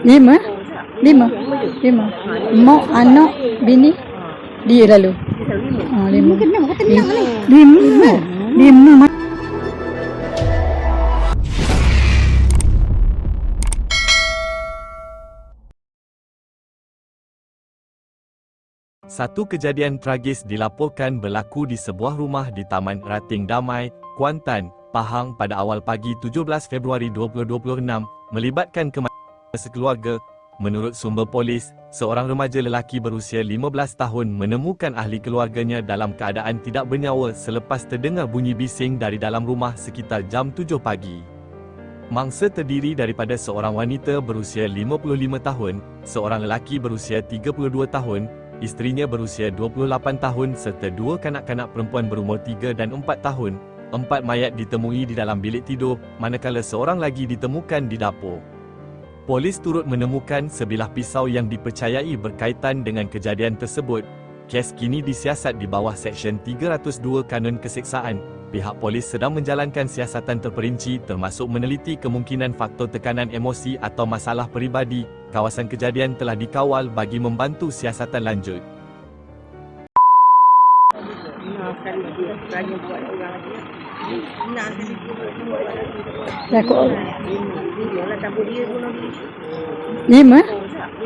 Lima? Lima? Lima. Mak, anak, bini, dia lalu. Lima. Lima. Lima. Satu kejadian tragis dilaporkan berlaku di sebuah rumah di Taman Rating Damai, Kuantan, Pahang pada awal pagi 17 Februari 2026 melibatkan kematian sekeluarga. Menurut sumber polis, seorang remaja lelaki berusia 15 tahun menemukan ahli keluarganya dalam keadaan tidak bernyawa selepas terdengar bunyi bising dari dalam rumah sekitar jam 7 pagi. Mangsa terdiri daripada seorang wanita berusia 55 tahun, seorang lelaki berusia 32 tahun, isterinya berusia 28 tahun serta dua kanak-kanak perempuan berumur 3 dan 4 tahun. 4 mayat ditemui di dalam bilik tidur, manakala seorang lagi ditemukan di dapur. Polis turut menemukan sebilah pisau yang dipercayai berkaitan dengan kejadian tersebut. Kes kini disiasat di bawah Seksyen 302 Kanun Keseksaan. Pihak polis sedang menjalankan siasatan terperinci termasuk meneliti kemungkinan faktor tekanan emosi atau masalah peribadi. Kawasan kejadian telah dikawal bagi membantu siasatan lanjut. Lima?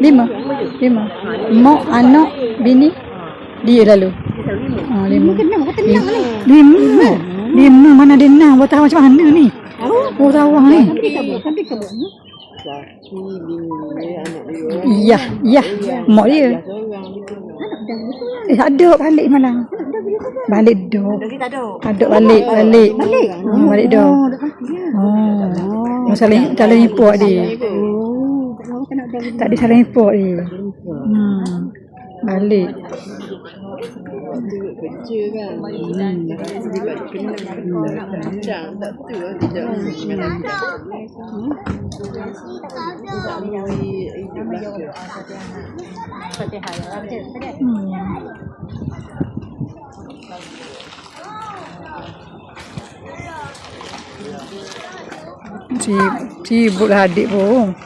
Lima? Lima. Mak, anak, bini, dia lalu. Lima. Lima. Lima mana dia nak buat tahu macam mana ni? Oh tahu orang ni. Iya, iya. Mak dia. Ada balik mana? Balik dah. Ada balik. Balik dah. Salah import dia. Tak ada salah import dia. Balik. Kerja kan. Bincang tak betul tidak. Sibuk lah adik pun.